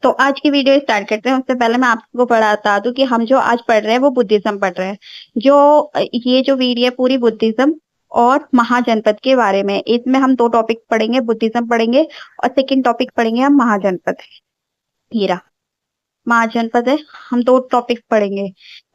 तो आज की वीडियो स्टार्ट करते हैं। उससे पहले मैं आपको बता दूं कि हम जो आज पढ़ रहे हैं वो बुद्धिज्म पढ़ रहे हैं। जो ये जो वीडियो है पूरी बुद्धिज्म और महाजनपद के बारे में। इसमें हम दो टॉपिक पढ़ेंगे, बुद्धिज्म पढ़ेंगे और सेकंड टॉपिक पढ़ेंगे हम महाजनपद। हीरा महाजनपद है। हम दो टॉपिक पढ़ेंगे।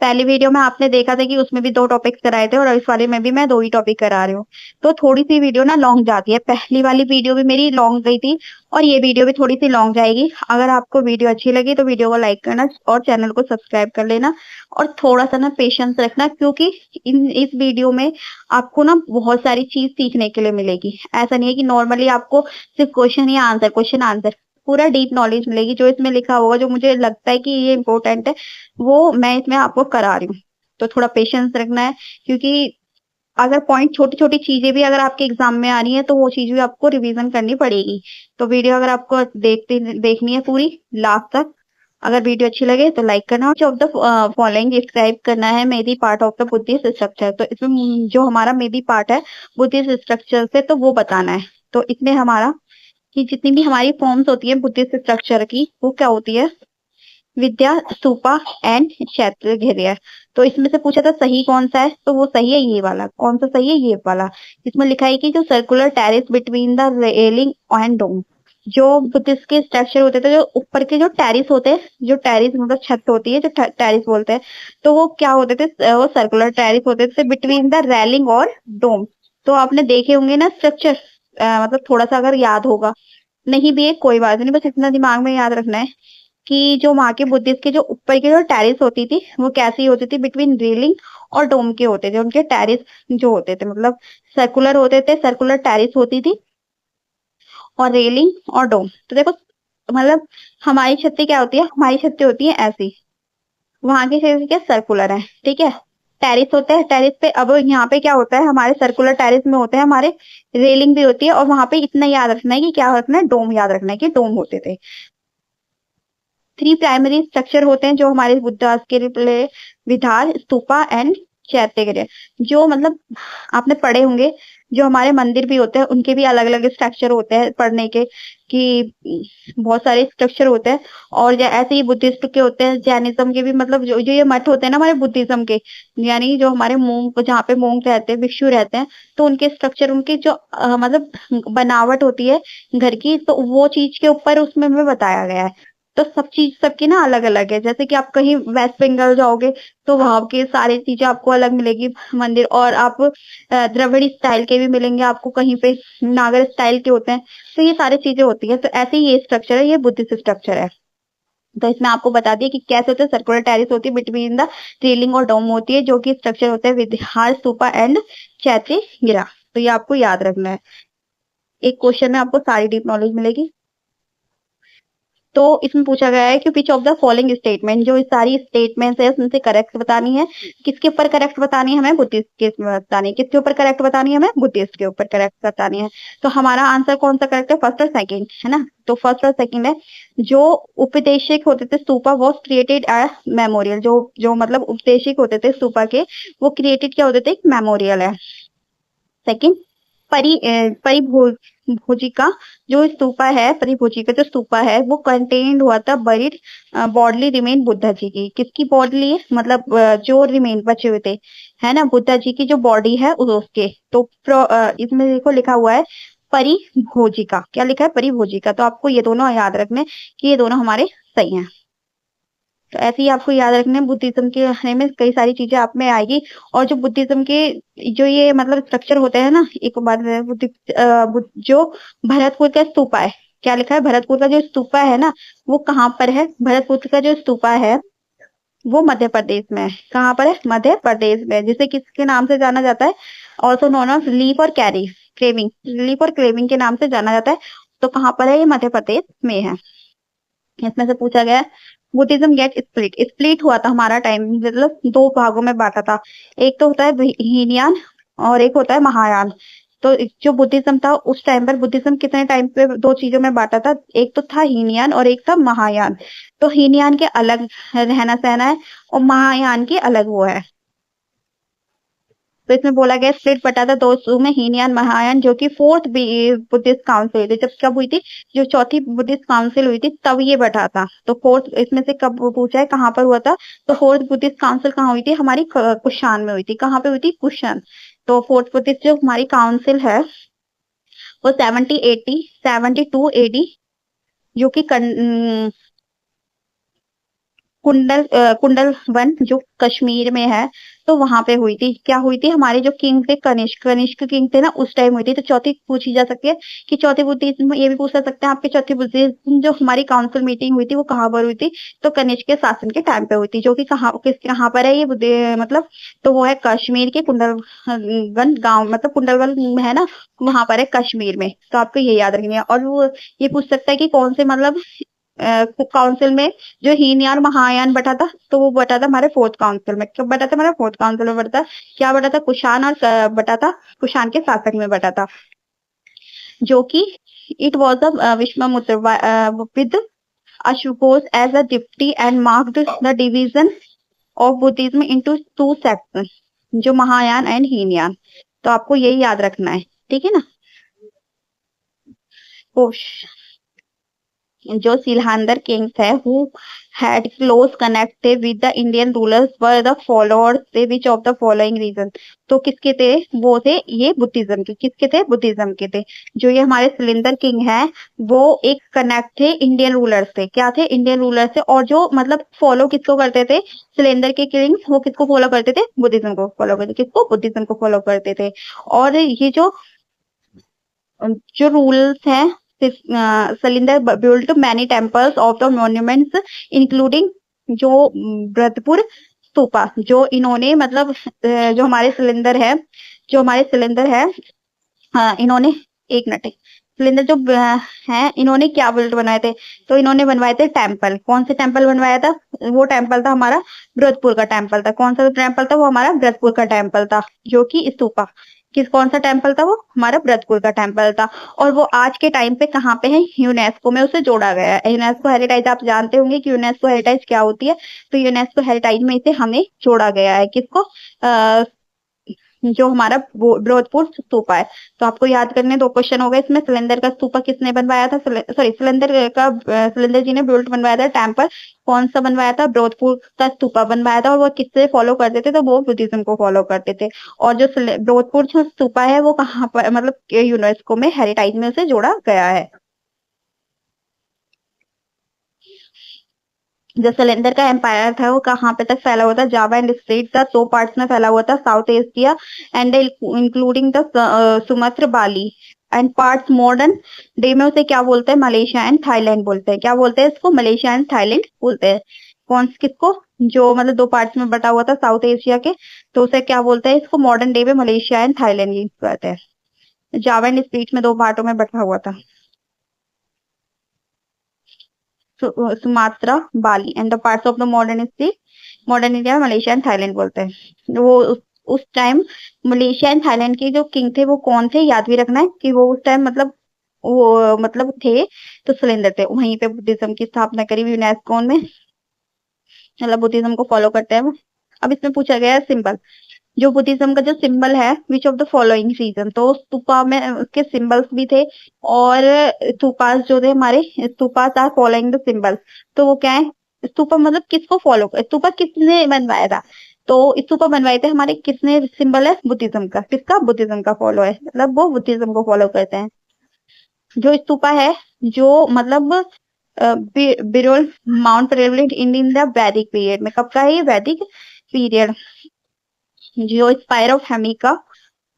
पहली वीडियो में आपने देखा था कि उसमें भी दो टॉपिक्स कराए थे और इस वाले में भी मैं दो ही टॉपिक करा रही हूँ। तो थोड़ी सी वीडियो ना लॉन्ग जाती है। पहली वाली वीडियो भी मेरी लॉन्ग गई थी और ये वीडियो भी थोड़ी सी लॉन्ग जाएगी। अगर आपको वीडियो अच्छी लगी तो वीडियो को लाइक करना और चैनल को सब्सक्राइब कर लेना और थोड़ा सा ना पेशेंस रखना, क्योंकि इस वीडियो में आपको ना बहुत सारी चीज सीखने के लिए मिलेगी। ऐसा नहीं है कि नॉर्मली आपको सिर्फ क्वेश्चन आंसर, पूरा डीप नॉलेज मिलेगी। जो इसमें लिखा होगा, जो मुझे लगता है कि ये इम्पोर्टेंट है, वो मैं इसमें आपको करा रही हूँ। तो थोड़ा पेशेंस रखना है, क्योंकि अगर पॉइंट छोटी छोटी चीजें भी अगर आपके एग्जाम में आ रही है तो वो चीज भी आपको रिवीजन करनी पड़ेगी। तो वीडियो अगर आपको देखनी है पूरी लास्ट तक। अगर वीडियो अच्छी लगे तो लाइक करना और ऑफ द फॉलोइंग डिस्क्राइब करना है medhi part of the Buddhist structure. तो इसमें जो हमारा मेदी पार्ट है बुद्धिस्ट स्ट्रक्चर से, तो वो बताना है। तो इसमें हमारा कि जितनी भी हमारी फॉर्म्स होती है बुद्धिस्ट स्ट्रक्चर की, वो क्या होती है? विद्या, स्तूपा एंड चैत्य। तो इसमें से पूछा था सही कौन सा है, तो वो सही है ये वाला। कौन सा सही है? ये वाला। इसमें लिखा है कि जो circular terrace between the railing and dome. जो बुद्धिस्ट के स्ट्रक्चर होते थे, जो ऊपर के जो टेरिस होते हैं, जो टेरिस मतलब छत होती है, जो टेरिस बोलते हैं, तो वो क्या होते थे? वो सर्कुलर टेरिस होते थे बिटवीन द रेलिंग और डोम। तो आपने देखे होंगे ना स्ट्रक्चर, मतलब थोड़ा सा अगर याद होगा, नहीं भी है कोई बात नहीं, बस इतना दिमाग में याद रखना है कि जो वहां के बुद्धिस्ट के जो ऊपर की जो टेरिस होती थी वो कैसी होती थी? बिटवीन रेलिंग और डोम के होते थे उनके टेरिस। जो होते थे मतलब सर्कुलर होते थे, सर्कुलर टेरिस होती थी और रेलिंग और डोम। तो देखो, मतलब हमारी छत्ती क्या होती है? हमारी छत्ती होती है ऐसी। वहां की छत्ती क्या? सर्कुलर है, ठीक है। टेरिस होता है, टेरिस पे। अब यहाँ पे क्या होता है? हमारे सर्कुलर टेरिस में होते हैं हमारे रेलिंग भी होती है, और वहां पे इतना याद रखना है कि क्या रखना है? डोम याद रखना है कि डोम होते थे। थ्री प्राइमरी स्ट्रक्चर होते हैं जो हमारे बुद्धास के लिए: विहार, स्तूपा एंड चैत्य। जो मतलब आपने पढ़े होंगे, जो हमारे मंदिर भी होते हैं उनके भी अलग अलग स्ट्रक्चर होते हैं पढ़ने के, कि बहुत सारे स्ट्रक्चर होते हैं। और ऐसे ही बुद्धिस्ट के होते हैं, जैनिज्म के भी। मतलब जो जो ये मठ होते हैं ना हमारे बुद्धिज्म के, यानी जो हमारे मोंग, जहाँ पे मोंग रहते हैं, भिक्षु रहते हैं, तो उनके स्ट्रक्चर, उनकी जो मतलब बनावट होती है घर की, तो वो चीज के ऊपर उसमें में बताया गया है। तो सब चीज सबकी ना अलग अलग है। जैसे कि आप कहीं वेस्ट बंगाल जाओगे तो वहां के सारी चीजें आपको अलग मिलेगी, मंदिर। और आप द्रविड़ स्टाइल के भी मिलेंगे आपको कहीं पे, नागर स्टाइल के होते हैं। तो ये सारी चीजें होती है। तो ऐसे ही ये स्ट्रक्चर है, ये बुद्धिस्ट स्ट्रक्चर है। तो इसमें आपको बता दिया कि कैसे होते हैं। सर्कुलर टेरिस होती है बिटवीन द रेलिंग और डोम होती है, जो कि स्ट्रक्चर होते हैं विहार, स्तूपा एंड चैत्य गिरा। तो ये आपको याद रखना है। एक क्वेश्चन में आपको सारी डीप नॉलेज मिलेगी। तो इसमें पूछा गया है कि विच ऑफ द फॉलोइंग स्टेटमेंट, जो सारी स्टेटमेंट्स है उसमें से करेक्ट बतानी है। किसके ऊपर करेक्ट बतानी है? हमें बुद्धिस्ट के बतानी है। किसके ऊपर करेक्ट बतानी है? हमें बुद्धिस्ट के ऊपर करेक्ट बतानी है। तो हमारा आंसर कौन सा करेक्ट है? फर्स्ट और सेकंड है ना। तो फर्स्ट और सेकंड है। जो उपदेशिक होते थे stupa was created as memorial. जो जो मतलब उपदेशिक होते थे स्तूपा के, वो क्रिएटेड क्या होते थे? एक मेमोरियल है। सेकंड, परिभोजिका जो स्तूपा है, परिभोजिका जो स्तूपा है, वो कंटेन्ड हुआ था buried bodily remain Buddha ji की। किसकी बॉडली है? मतलब जो रिमेन बचे हुए थे, है ना, बुद्धा जी की जो बॉडी है उसके। तो इसमें देखो लिखा हुआ है परिभोजिका। क्या लिखा है? परिभोजिका। तो आपको ये दोनों याद रखने कि ये दोनों हमारे सही हैं। तो ऐसे ही आपको याद रखना है। बुद्धिज्म के बारे में कई सारी चीजें आप में आएगी। और जो बुद्धिज्म के जो ये मतलब स्ट्रक्चर होते हैं ना, एक बात है, जो भरतपुर का स्तूपा है, क्या लिखा है? भरतपुर का जो स्तूपा है ना, वो कहाँ पर है? भरतपुर का जो स्तूपा है वो मध्य प्रदेश में है। कहाँ पर है? मध्य प्रदेश में। जिसे किसके नाम से जाना जाता है? ऑल्सो नोन ऑफ लीफ और कैरी क्रेविंग, लीफ और क्रेविंग के नाम से जाना जाता है। तो कहाँ पर है? ये मध्य प्रदेश में है। इसमें से पूछा गया है बुद्धिज्म गेट स्प्लिट। स्प्लिट हुआ था हमारा टाइम, मतलब दो भागों में बांटा था। एक तो होता है हीनयान और एक होता है महायान। तो जो बुद्धिज्म था उस टाइम पर, बुद्धिज्म कितने टाइम पे दो चीजों में बांटा था? एक तो था हीनयान और एक था महायान। तो हीनयान के अलग रहना सहना है और महायान की अलग वो है। तो इसमें बोला गया स्प्लिट बटा था दो हिस्सों में, हीनयान महायान, जो कि फोर्थ बुद्धिस्ट काउंसिल हुई थी। जब कब हुई थी? जो चौथी बुद्धिस्ट काउंसिल हुई थी तब ये बटा था। तो फोर्थ इसमें से कब पूछा है कहाँ पर हुआ था? तो फोर्थ बुद्धिस्ट काउंसिल कहाँ हुई थी? हमारी कुशान में हुई थी। कहाँ पे हुई थी? कुशान। तो फोर्थ बुद्धिस्ट जो हमारी काउंसिल है वो 72 जो कि कुंडल वन जो कश्मीर में है, तो वहां पे हुई थी। क्या हुई थी? हमारे जो किंग थे कनिष्क किंग थे ना, उस टाइम हुई थी। तो चौथी पूछी जा सकती है कि चौथी बुद्धिज्म, ये भी पूछ सकते हैं आपके, चौथी बुद्धिज्म जो हमारी काउंसिल मीटिंग हुई थी वो कहाँ पर हुई थी? तो कनिष्क के शासन के टाइम पे हुई थी, जो कि कहाँ पर है ये बुद्धि मतलब? तो वो है कश्मीर के कुंडलवन गांव, मतलब कुंडलवन है ना, वहां पर है कश्मीर में। तो आपको ये याद रखनी है। और वो ये पूछ सकता है कि कौन से मतलब काउंसिल में जो हीनयान महायान बटा था, तो वो बटा था हमारे फोर्थ काउंसिल में। कब बटा था? हमारे फोर्थ काउंसिल में बटा था। क्या बटा था? कुशान, और बटा था कुशान के शासक में बटा था, जो कि it was a Vishwamitra with Ashutosh as a deputy and marked the division of Buddhism into two section, जो महायान एंड हीनयान। तो आपको यही याद रखना है, ठीक है ना? जो सिलहंदर किंग्स है who had close connected with the Indian rulers were the followers थे which of the following reason। तो किसके थे? वो थे ये बुद्धिज्म के। किसके थे? बुद्धिज्म के थे। जो ये हमारे सिलेंडर किंग है वो एक कनेक्ट थे इंडियन रूलर से। क्या थे? इंडियन रूलर से। और जो मतलब फॉलो किसको करते थे? सिलेंडर के किंग्स वो किसको फॉलो करते थे? बुद्धिज्म को फॉलो करते। किसको? बुद्धिज्म को फॉलो करते थे। और ये जो रूल्स हैं, Salinder built many temples of the monuments including जो ब्रतपुर स्तूपा, जो इन्होंने मतलब जो हमारे सिलेंडर है, जो हमारे सिलेंडर है, इन्होंने एक मिनट, सिलेंडर जो है इन्होंने क्या बिल्ड बनवाए थे? तो इन्होंने बनवाए थे टेम्पल। कौन से टेम्पल बनवाया था? वो टेम्पल था हमारा ब्रतपुर का टेम्पल था। कौन सा टेम्पल था? वो हमारा ब्रतपुर का टेम्पल था, जो कि स्तूपा। कौन सा टेम्पल था? वो हमारा ब्रतपुर का टेम्पल था। और वो आज के टाइम पे कहाँ पे है? यूनेस्को में उसे जोड़ा गया है। यूनेस्को हेरिटेज, आप जानते होंगे कि यूनेस्को हेरिटेज क्या होती है। तो यूनेस्को हेरिटेज में इसे हमें जोड़ा गया है। किसको? जो हमारा ब्रह्मपुर स्तूपा है। तो आपको याद करने दो क्वेश्चन हो गए इसमें। सिलेंडर का स्तूपा किसने बनवाया था? सॉरी, सिलेंडर जी ने बिल्ड बनवाया था टेम्पल। कौन सा बनवाया था? ब्रह्मपुर का स्तूपा बनवाया था। और वो किससे फॉलो करते थे? तो वो बुद्धिज्म को फॉलो करते थे। और जो ब्रह्मपुर जो स्तूपा है वो कहाँ पर, मतलब यूनेस्को में हेरिटेज में उसे जोड़ा गया है। जो सिलेंडर का एम्पायर था वो कहाँ पे तक फैला हुआ था? जावा एंड स्ट्रेट था, दो पार्ट्स में फैला हुआ था, South Asia and including the Sumatra Bali and parts modern day में उसे क्या बोलते हैं? मलेशिया एंड थाईलैंड बोलते हैं। क्या बोलते हैं इसको? मलेशिया एंड थाईलैंड बोलते हैं। कौन किसको? जो मतलब दो पार्ट्स में बटा हुआ था साउथ एशिया के, तो उसे क्या बोलते हैं? इसको मॉडर्न डे में मलेशिया एंड थाईलैंड यूज करते हैं। जावा एंड स्ट्रेट में दो पार्टों में बटा हुआ था, Sumatra, Bali and the parts of the modern India, Malaysia and Thailand बोलते हैं। वो उस टाइम मलेशिया एंड थाईलैंड के जो किंग थे वो कौन थे? याद भी रखना है कि वो उस टाइम मतलब वो मतलब थे, तो सिलेंडर थे। वहीं पे बुद्धिज्म की स्थापना करी यूनेस्को में, मतलब बुद्धिज्म को फॉलो करते हैं वो। अब इसमें पूछा गया है सिंबल। जो बुद्धिज्म का जो सिंबल है, which of the following reason. तो स्तूपा में उसके सिंबल्स भी थे। और स्तूपास जो थे हमारे, stupas are following the symbol. तो वो क्या है? स्तूपा मतलब किसको फॉलो, स्तूपा किसने बनवाया था? तो स्तूपा बनवाए थे हमारे किसने? सिंबल है बुद्धिज्म का। किसका? बुद्धिज्म का फॉलो है, मतलब वो बुद्धिज्म को फॉलो करते हैं। जो स्तूपा है, जो मतलब Birol mount prevalent in the वैदिक पीरियड में। कब का है ये? वैदिक पीरियड। जो स्पायर ऑफ हेमी का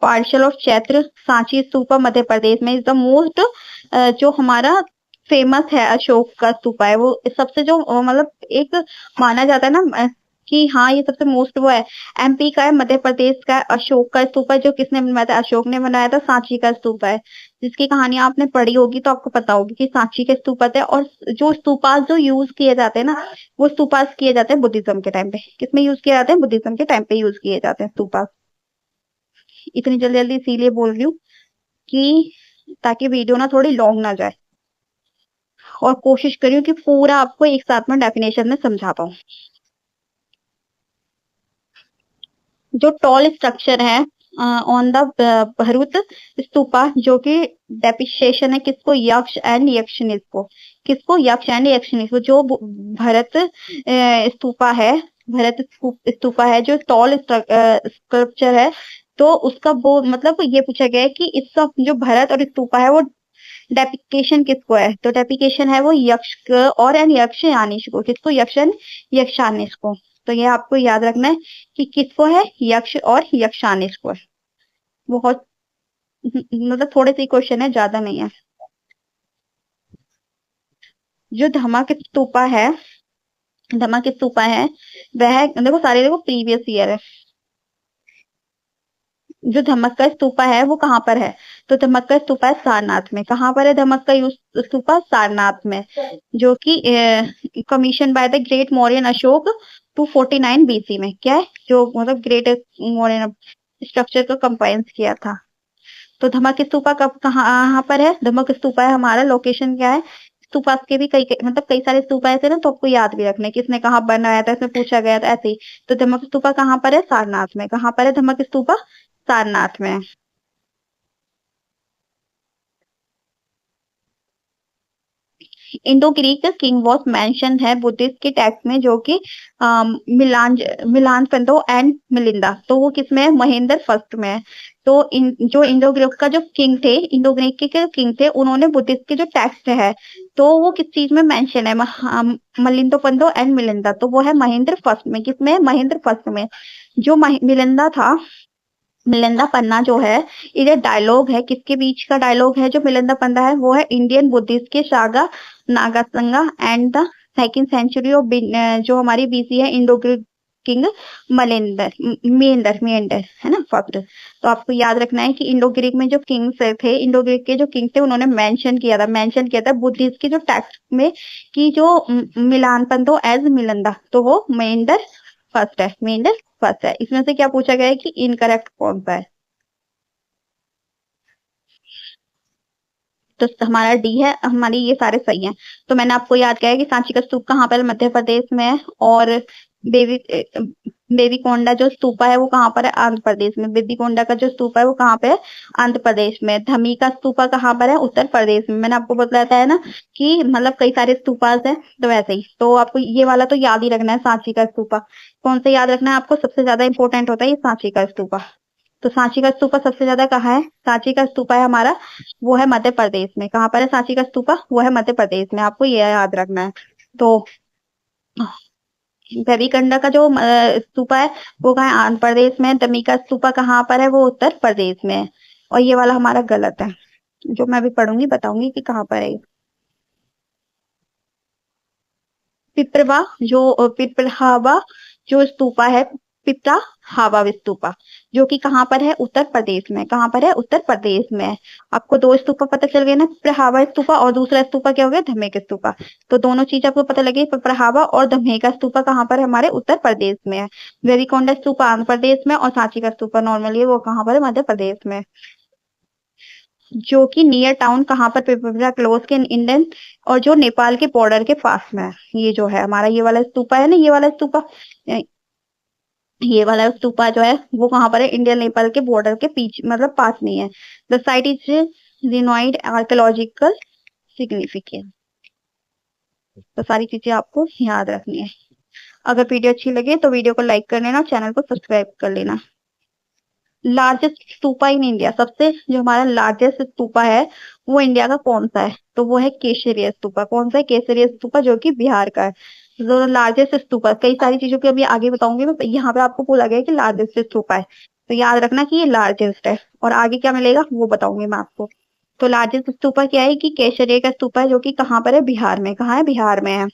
पार्शल ऑफ चैत्र सांची स्तूपा मध्य प्रदेश में इज द मोस्ट, जो हमारा फेमस है अशोक का स्तूपा है, वो सबसे जो मतलब एक माना जाता है ना कि हाँ ये सबसे मोस्ट वो है। एमपी का है, मध्य प्रदेश का है, अशोक का स्तूपा है। जो किसने बनवाया था? अशोक ने बनाया था। सांची का स्तूपा है, जिसकी कहानी आपने पढ़ी होगी तो आपको पता होगी कि सांची के स्तूपा थे। और जो स्तूपास जो यूज किए जाते हैं ना, वो स्तूपास किए जाते हैं बुद्धिज्म के टाइम पे। किसमें यूज किए जाते हैं? बुद्धिज्म के टाइम पे यूज किए जाते हैं स्तूपास। इतनी जल्दी जल्दी इसीलिए बोल रही हूँ कि ताकि वीडियो ना थोड़ी लॉन्ग ना जाए, और कोशिश करियो कि पूरा आपको एक साथ में डेफिनेशन में समझा पाऊँ। जो टॉल स्ट्रक्चर है ऑन द भरूत स्तूपा, जो कि डेपिक्शन है किसको, यक्ष एंड यक्षिणीज को। किसको, यक्ष एंड यक्षिणीज को। जो भरत स्तूपा है, स्तूपा है जो टॉल स्कल्पचर है, तो उसका वो मतलब ये पूछा गया है कि इसका जो भरत और स्तूपा है वो डेपिकेशन किसको है, तो डेपिकेशन है वो यक्ष और एन यक्ष यानीश को। किसको, यक्ष एंड यक्षानिश को। तो ये आपको याद रखना है कि किसको है, यक्ष और यक्षानिश को है। बहुत मतलब थोड़े से क्वेश्चन है, ज्यादा नहीं है। जो धमक स्तूपा है, धमक स्तूपा है वह देखो सारे देखो प्रीवियस ईयर है। जो धमक का स्तूपा है वो कहाँ पर है, तो धमक का स्तूपा है सारनाथ में। कहाँ पर है धमक का स्तूपा, सारनाथ में, जो कि commission by the great Mauryan Ashok 249 BC में। क्या है, जो मतलब ग्रेट मौर्यन स्ट्रक्चर को कंपाइल्स किया था। तो धमक स्तूपा कब कहाँ पर है, धमक स्तूपा है हमारा लोकेशन क्या है। स्तूपा के भी मतलब कई सारे स्तूपा ऐसे ना, तो आपको याद भी रखने किसने कहाँ बनाया था, इसमें पूछा गया था ऐसे ही। तो धमक स्तूपा कहाँ पर है, सारनाथ में। कहाँ पर है धमक स्तूपा, सारनाथ में। Indo Greek king was mention है बुद्धिस्ट के टेक्स्ट में, जो कि मिलान मिलान पेंतो एंड मिलिंदा, तो वो किसमें है, महेंद्र फर्स्ट में है। तो जो इंडो ग्रीक का जो किंग थे, इंडो ग्रीक के किंग थे, उन्होंने बुद्धिस्ट के जो टेक्स्ट है तो वो किस चीज में मेंशन है, मलिंदो पंतो एंड मिलिंदा, तो वो है महेंद्र फर्स्ट में। किसमें है, महेंद्र फर्स्ट में। जो मिलिंदा था, मिलिंदा पन्ना जो है, ये डायलॉग है किसके बीच का डायलॉग है, जो मिलिंदा पन्ना है वो है इंडियन बुद्धिस्ट के सागा नागासंगा and the second century of जो हमारी बीसी है इंडो किंग मलेंदर मेंदर मेंदर है ना फर्स्ट। तो आपको याद रखना है कि इंडो ग्रीक में जो किंग्स थे, इंडो ग्रीक के जो किंग थे, उन्होंने मेंशन किया था बुद्धिस्ट के जो टेक्स्ट में कि जो मिलान पंतो एज मिलंदा, तो वो मेंदर फर्स्ट है, मेंदर फर्स्ट है। इसमें से क्या पूछा गया है कि इनकरेक्ट कौन सा है, तो हमारा डी है, हमारी ये सारे सही हैं। तो मैंने आपको याद किया है कि सांची का स्तूप कहाँ पर है, मध्य प्रदेश में है। और देवी देवी कोंडा जो स्तूपा है वो कहाँ पर है, आंध्र प्रदेश में। बेदी कोंडा का जो स्तूपा है वो कहाँ पे है, आंध्र प्रदेश में। धमी का स्तूपा कहाँ पर है, उत्तर प्रदेश में। मैंने आपको बताया है ना कि मतलब कई सारे स्तूपास हैं, तो वैसे ही तो आपको ये वाला तो याद ही रखना है, सांची का स्तूपा। कौन सा याद रखना है आपको, सबसे ज्यादा इंपॉर्टेंट होता है ये सांची का स्तूपा। तो सांची का स्तूपा सबसे ज्यादा कहाँ है, सांची का स्तूपा है हमारा वो है मध्य प्रदेश में। कहाँ पर है सांची का स्तूपा, वो है मध्य प्रदेश में, आपको ये याद रखना है। तो गौरीकंडा का जो स्तूपा है वो कहाँ है, आंध्र प्रदेश में। दमी का स्तूपा कहाँ पर है, वो उत्तर प्रदेश में है। और ये वाला हमारा गलत है, जो मैं अभी पढ़ूंगी बताऊंगी कि कहाँ पर है। पिपरवा जो पिपरहावा जो स्तूपा है, पिपरा हावा स्तूपा, जो कि कहाँ पर है, उत्तर प्रदेश में। कहाँ पर है, उत्तर प्रदेश में। आपको दो स्तूपा पता चल गए ना, पिपरहावा स्तूपा और दूसरा स्तूपा क्या हो गया, धमेक स्तूपा। तो दोनों चीज आपको पता लगी, पिपरहावा और धमेका स्तूपा कहाँ पर है, हमारे उत्तर प्रदेश में है। वेरिकोंडा स्तूपा आंध्र प्रदेश में, और सांची का स्तूपा नॉर्मली वो कहाँ पर है, मध्य प्रदेश में। जो कि नियर टाउन कहाँ पर, पिपरा क्लोज के इंडियन, और जो नेपाल के बॉर्डर के पास में है। ये जो है हमारा ये वाला स्तूपा है ना, ये वाला स्तूपा, ये वाला स्तूपा जो है वो कहाँ पर है, इंडिया नेपाल के बॉर्डर के पीछे मतलब पास में है। The site is renowned archaeological significance. तो सारी चीजें आपको याद रखनी है। अगर वीडियो अच्छी लगे तो वीडियो को लाइक कर लेना, चैनल को सब्सक्राइब कर लेना। लार्जेस्ट स्तूपा इन इंडिया, सबसे जो हमारा लार्जेस्ट स्तूपा है वो इंडिया का कौन सा है, तो वो है केसरिया स्तूपा। कौन सा है, केसरिया स्तूपा, जो कि बिहार का है। जो लार्जेस्ट स्तूपा, कई सारी चीजों की अभी आगे बताऊंगी मैं, यहाँ पे आपको बोला गया है कि लार्जेस्ट स्तूपा है, तो याद रखना कि ये लार्जेस्ट है। और आगे क्या मिलेगा वो बताऊंगी मैं आपको। तो लार्जेस्ट स्तूपा क्या है कि केसरिया का स्तूपा है, जो कि कहाँ पर है, बिहार में। कहाँ है, बिहार में है।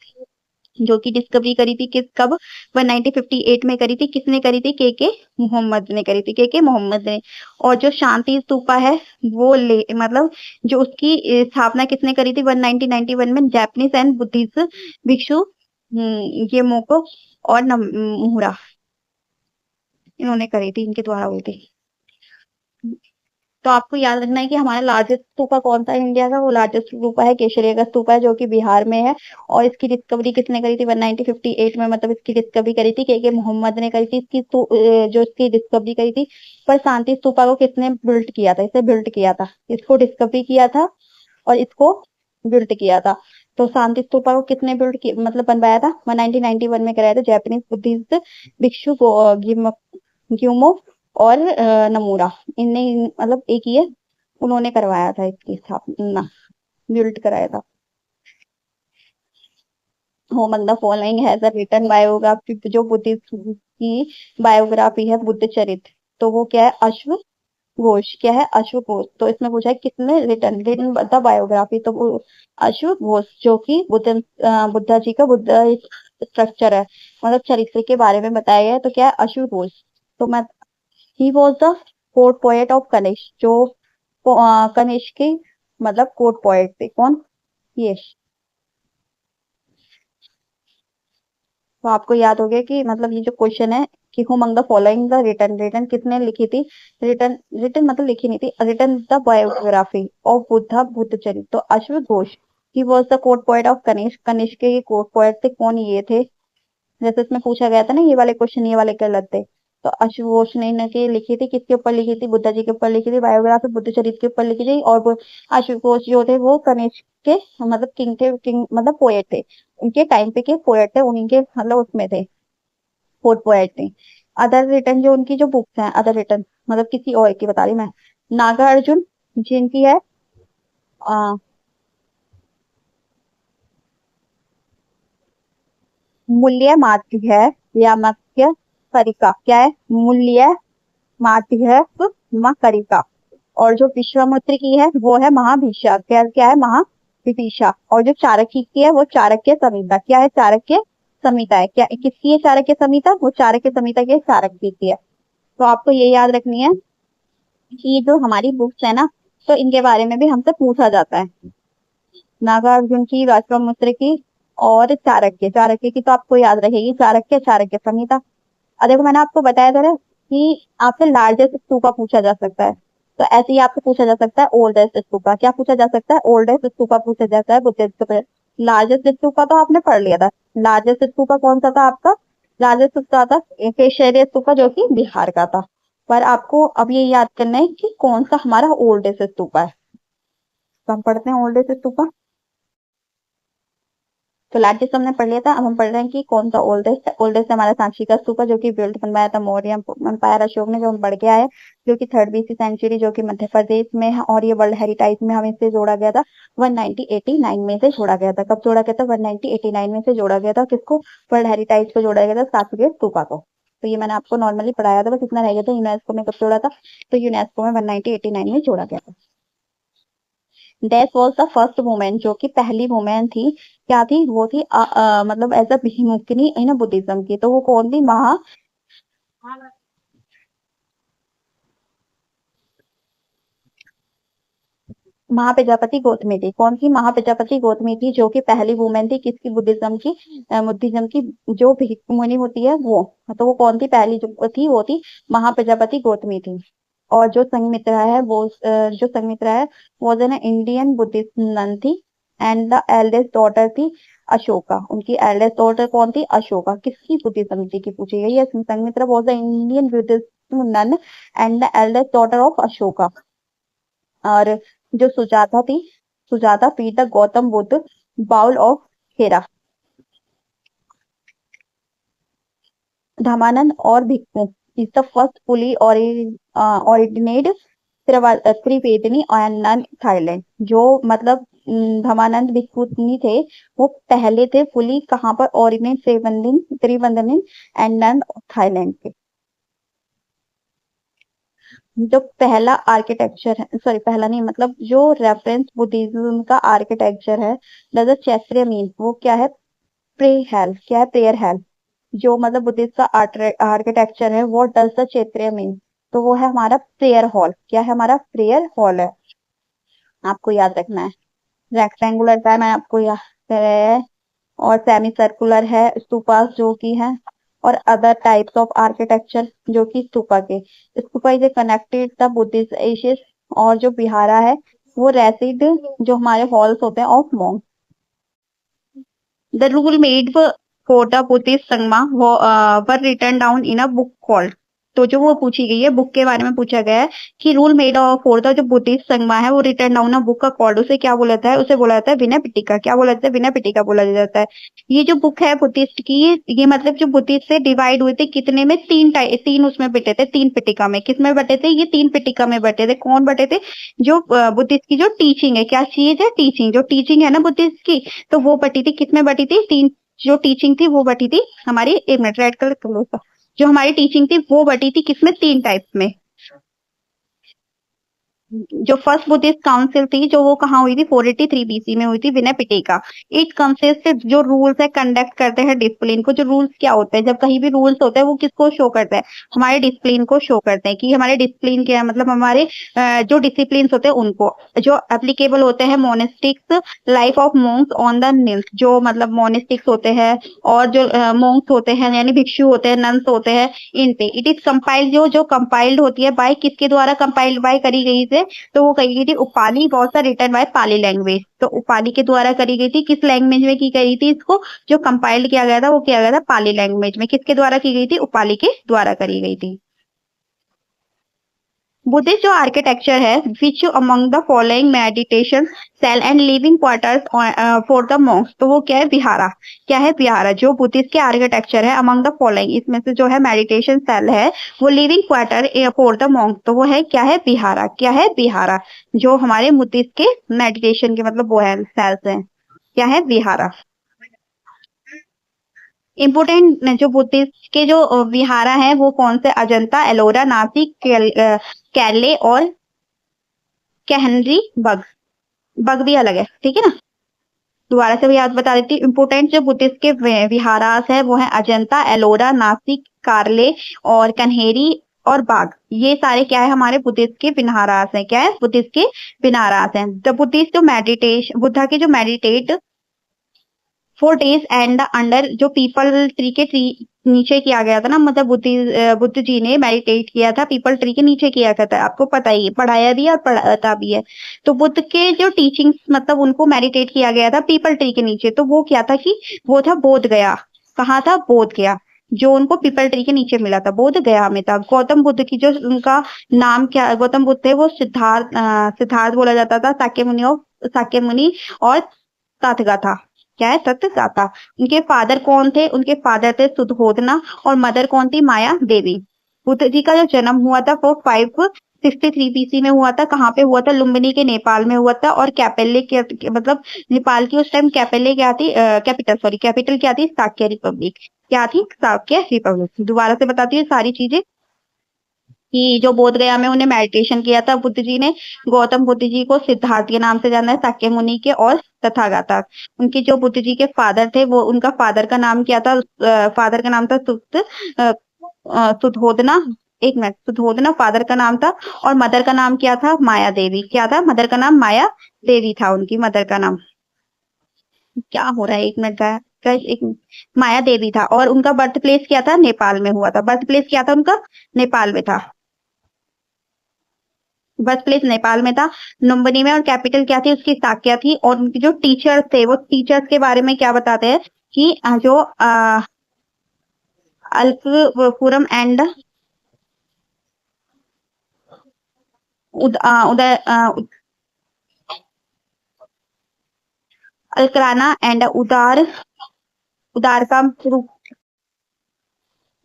जो कि डिस्कवरी करी थी किस कब, 1958 में करी थी। किसने करी थी, के मोहम्मद ने करी थी, के मोहम्मद ने। और जो शांति स्तूपा है वो मतलब जो उसकी स्थापना किसने करी थी, 1991 में, जापानीज एंड बुद्धिस्ट भिक्षु ये मोको और मुहुरा, इन्होंने करी थी, इनके द्वारा हुई थी। तो आपको याद रखना है कि हमारा लार्जेस्ट स्तूपा कौन सा है इंडिया का, वो लार्जेस्ट स्तूपा है केशरिया का स्तूपा है, जो कि बिहार में है। और इसकी डिस्कवरी किसने करी थी? 1958 में, मतलब इसकी डिस्कवरी करी थी के मोहम्मद ने करी थी इसकी जो इसकी डिस्कवरी करी थी। पर शांति स्तूपा को किसने बिल्ड किया था? इसे बिल्ड किया था, इसको डिस्कवरी किया था और इसको बिल्ड किया था। तो शांति स्तूपा को कितने बिल्ड किया, मतलब बनवाया था? 1991 में कराया था जापानीज बुद्धिस्ट भिक्षु ग्यूमो और नमूरा, इनने मतलब एक ये उन्होंने करवाया था इसकी स्थापना, बिल्ड कराया था। Who among the following has a written biography, जो बुद्धिस्ट की बायोग्राफी है बुद्ध चरित्र, तो वो क्या है? अश्व घोष। क्या है? अश्व घोष। तो इसमें पूछा है कितने रिटन रिटन द बायोग्राफी, तो वो अश्व घोष, जो कि बुद्धा जी का बुद्ध स्ट्रक्चर है, मतलब चरित्र के बारे में बताया गया है। तो क्या है? अश्व घोष। तो मैं he was the court poet of Kanishka, जो कनिष्क के मतलब कोर्ट पोएट थे। कौन? ये। तो आपको याद हो गया कि मतलब ये जो क्वेश्चन है कि who among the following the written, written किसने लिखी थी? रिटन रिटन मतलब लिखी नहीं थी, written the biography of Buddha Buddha Charitra, तो अश्व घोष। He was the court poet of Kanishka, Kanishka के कोर्ट पोएट थे। कौन ये थे? जैसे इसमें पूछा गया था ना, ये वाले क्वेश्चन ये वाले गलत थे। तो अश्वघोष ने इनकी लिखी थी, किसके ऊपर लिखी थी? बुद्धा जी के ऊपर लिखी थी बायोग्राफी, बुद्ध चरित्र के ऊपर लिखी थी। और वो अश्वघोष जो थे वो कनिष्क के मतलब किंग थे, किंग मतलब पोएट थे, उनके टाइम पे के पोएट थे, उन्हीं के मतलब उसमें थे, फोर्थ पोएट थे। अदर रिटन जो उनकी जो बुक्स हैं, अदर रिटन मतलब किसी और की बता रही मैं। नागा अर्जुन जिनकी है मूल्य मात्र है या मत्स्य परिका। क्या है? मूल्य मात्र है करिका। और जो विश्वामित्र की है वो है महाभिषा। क्या क्या है? महाविदिशा। और जो चाणक्य की है वो चाणक्य संहिता। क्या है? चाणक्य संहिता है। क्या किसकी है चाणक्य संहिता? वो चाणक्य संहिता की है, चाणक्य की है। तो आपको ये याद रखनी है कि ये जो हमारी बुक्स है ना, तो इनके बारे में भी हमसे पूछा जाता है। नागार्जुन की, विश्वामित्र की और चाणक्य, चाणक्य की तो आपको याद रहेगी, चाणक्य चाणक्य संहिता। और देखो मैंने आपको बताया था ना कि आपसे लार्जेस्ट स्तूपा पूछा जा सकता है, तो ऐसे ही आपसे पूछा जा सकता है ओल्डेस्ट स्तूपा। क्या पूछा जा सकता है? ओल्डेस्ट स्तूपा पूछा जाता है बुद्धिस्ट पे। लार्जेस्ट स्तूपा तो आपने पढ़ लिया था। लार्जेस्ट स्तूपा कौन सा था आपका? लार्जेस्ट स्तूपा था केशरिया स्तूपा, जो कि बिहार का था। पर आपको अब ये याद करना है कि कौन सा हमारा ओल्डेस्ट स्तूपा है। तो हम पढ़ते हैं ओल्डेस्ट स्तूपा। तो लार्जेस्ट हमने पढ़ लिया था, अब हम पढ़ रहे हैं कि कौन सा ओल्डेस्ट है। ओल्डेस्ट हमारा सांची का स्तूपा, जो कि बिल्ड बनवाया था मौर्य एम्पायर अशोक ने, जो हम पढ़ के आए, जो कि 3rd BC सेंचुरी, जो कि मध्य प्रदेश में है। और ये वर्ल्ड हेरिटेज में हमें इसे जोड़ा गया था, 1989 में से जोड़ा गया था। कब जोड़ा गया था? 1989 में से जोड़ा गया था। किसको? वर्ल्ड हेरिटेज को जोड़ा गया था, सांची के स्तूपा को। तो ये मैंने आपको नॉर्मली पढ़ाया था, बस इतना रह गया था। यूनेस्को में कब जोड़ा था? तो यूनेस्को में 1989 में जोड़ा गया था। That was the first women, जो कि पहली वुमेन थी। क्या थी? वो थी मतलब एज अ भिमुखिनी इन बुद्धिज्म की। तो वो कौन थी? महाप्रजापति गौतमी थी। कौन सी? महाप्रजापति गौतमी थी, जो कि पहली वुमेन थी किसकी? बुद्धिज्म की। बुद्धिज्म की जो भिक्षुनी होती है वो। तो वो कौन थी? पहली जो थी वो थी महाप्रजापति गौतमी थी। और जो संघमित्रा है वो जो संघमित्रा है वो जो है ना इंडियन बुद्धिस्ट नन थी। एंड द एल्डेस्ट डॉटर थी अशोका। उनकी एल्डेस्ट डॉटर कौन थी? अशोका। किसकी? बुद्धिज्म की पूछी गई है। Sanghamitra was the Indian Buddhist nun and the eldest daughter of Ashoka. और जो सुजाता थी, सुजाता पी the Gautam Buddha bowl of हेरा। धमानंद और Bhikkhu is the first fully ordained त्रिवेदनी एंड नन थाईलैंड। जो मतलब धमानंद भिक्खु नहीं थे, वो पहले थे फुली कहाँ पर? ऑर्डिनेट त्रिवंदनी एंड नन थाईलैंड के। जो पहला आर्किटेक्चर है, सॉरी पहला नहीं, मतलब जो रेफरेंस बुद्धिज्म का आर्किटेक्चर है, डज चैत्र्य मीन, वो क्या है? Pray hall. क्या है? Prayer hall. जो मतलब बुद्धिस्ट का आर्किटेक्चर है, वो डज द चैत्र्य मीन, तो वो है हमारा प्रेयर हॉल। क्या है? हमारा प्रेयर हॉल है। आपको याद रखना है। रेक्टेंगुलर का है, मैं आपको याद है। और सेमी सर्कुलर है स्तूपास जो की है। और अदर टाइप्स ऑफ आर्किटेक्चर जो कि स्तूपा के। Stupa is connected the Buddhist Asia's और जो विहारा है वो रेसिड जो हमारे हॉल्स होते हैं of monk. The rule made for the Buddhist Sangma were written down in a book called। तो जो वो पूछी गई है बुक के बारे में पूछा गया है कि रूल मेड फॉर द जो बुद्धिस्ट संगमा है वो रिटर्न डाउन अ बुक का कॉल्ड, उसे क्या बोला जाता है? उसे बोला जाता है विनय पिटका। क्या बोला जाता है? विनय पिटका बोला जाता है। ये जो बुक है बुद्धिस्ट की, ये मतलब जो बुद्धिस्ट से डिवाइड हुए थे कितने में? तीन उसमें बटे थे, तीन पिटिका में। किस में बटे थे? ये तीन पिटिका में बटे थे। कौन बटे थे? जो बुद्धिस्ट की जो टीचिंग है, क्या चीज है? टीचिंग। जो टीचिंग है ना बुद्धिस्ट की, तो वो बटी थी किस में बटी थी? तीन। जो टीचिंग थी वो बटी थी हमारी, एक मिनट रेड कलर का, जो हमारी टीचिंग थी वो बटी थी किसमें? तीन टाइप्स में। जो फर्स्ट बुद्धिस्ट काउंसिल थी जो वो कहाँ हुई थी? 483 बीसी में हुई थी, विनय पिटेका। इट कंसिस्ट जो रूल्स है कंडक्ट करते हैं डिसिप्लिन को। जो रूल्स क्या होते हैं? जब कहीं भी रूल्स होते हैं वो किसको शो करते हैं? हमारे डिसिप्लिन को शो करते हैं कि हमारे डिसिप्लिन क्या है, मतलब हमारे जो डिसिप्लिन होते हैं उनको। जो एप्लीकेबल होते हैं monastics life of monks on the निल्स, जो मतलब मोनेस्टिक्स होते हैं और जो मोंक्स होते हैं यानी भिक्षु होते हैं, नन्स होते हैं, इन पे। इट इज कंपाइल्ड, जो कंपाइल्ड होती है बाय किसके द्वारा कंपाइल्ड बाय करी गई थी? तो वो करी गई थी उपाली, बहुत सा रिटर्न बाय पाली लैंग्वेज। तो उपाली के द्वारा करी गई थी। किस लैंग्वेज में की गई थी इसको? जो कंपाइल्ड किया गया था वो किया गया था पाली लैंग्वेज में। किसके द्वारा की गई थी? उपाली के द्वारा करी गई थी। बुद्धिस्ट जो आर्किटेक्चर है, which among the following meditation cell and living quarters for the monks, तो वो क्या है? विहारा। क्या है? विहारा। जो बुद्धिस्ट के आर्किटेक्चर है अमंग द फॉलोइंग, इसमें से जो है मेडिटेशन सेल है वो living quarter for the monk, तो वो है क्या है? विहारा। क्या है? विहारा। जो हमारे बुद्धिस्ट के मेडिटेशन के मतलब वो है सेल्स हैं। क्या है? विहारा। इम्पोर्टेंट जो बुद्धिस्ट के जो विहारा है वो कौन से? अजंता, एलोरा, नासिक, कैले और कैहनरी बग। बग भी अलग है, ठीक है ना। दोबारा से भी याद बता देती हूँ। इम्पोर्टेंट जो बुद्धिस्ट के विहारास है वो है अजंता, एलोरा, नासिक, कार्ले और कन्हेरी और बाग। ये सारे क्या है? हमारे बुद्धिस्ट के विहारास हैं। क्या है? बुद्धिस्ट के विहारास हैं। द बुद्धिस्ट जो मेडिटेशन, बुद्धा के जो मेडिटेट 4 days एंड अंडर जो पीपल ट्री के नीचे किया गया था ना, मतलब बुद्ध जी ने मेडिटेट किया था पीपल ट्री के नीचे किया था। आपको पता ही है, पढ़ाया भी है और पढ़ाता भी है। तो बुद्ध के जो टीचिंग्स मतलब उनको मेडिटेट किया गया था पीपल ट्री के नीचे। तो वो क्या था कि वो था बोध गया। कहाँ था? बोध गया। जो उनको पीपल ट्री के नीचे मिला था बोध गया में था। गौतम बुद्ध की जो उनका नाम क्या? गौतम बुद्ध थे वो सिद्धार्थ बोला जाता था, साक्य मुनि और तथागता। क्या है? तथागता। उनके फादर कौन थे? उनके फादर थे सुद्धोधना और मदर कौन थी? माया देवी। बुद्ध जी का जो जन्म हुआ था वो 563 बीसी में हुआ था। कहाँ पे हुआ था? लुम्बिनी के नेपाल में हुआ था। और कैपेले के मतलब नेपाल की उस टाइम कैपेले क्या थी? कैपिटल क्या थी? साक्य रिपब्लिक। क्या थी? साक्य रिपब्लिक। दोबारा से बताती हूँ सारी चीजें कि जो बोध गया में उन्हें मेडिटेशन किया था बुद्ध जी ने। गौतम बुद्ध जी को सिद्धार्थ के नाम से जाना है, साक्य मुनि के और तथागता। उनके जो बुद्ध जी के फादर थे वो, उनका फादर का नाम क्या था? फादर का नाम था सुद्धोधना। एक मिनट, सुद्धोधना फादर का नाम था। और मदर का नाम क्या था? माया देवी। क्या था? मदर का नाम माया देवी था, उनकी मदर का नाम। क्या हो रहा है? एक मिनट का guys, एक मिनट। माया देवी था। और उनका बर्थ प्लेस क्या था? नेपाल में हुआ था। बर्थ प्लेस क्या था उनका? नेपाल में था। बर्थ प्लेस नेपाल में था, लुम्बिनी में। और कैपिटल क्या थी उसकी? साक्या थी। और उनके जो टीचर्स थे वो टीचर्स के बारे में क्या बताते हैं कि जो अल्पपुरम एंड उदय अलकराना एंड उदार का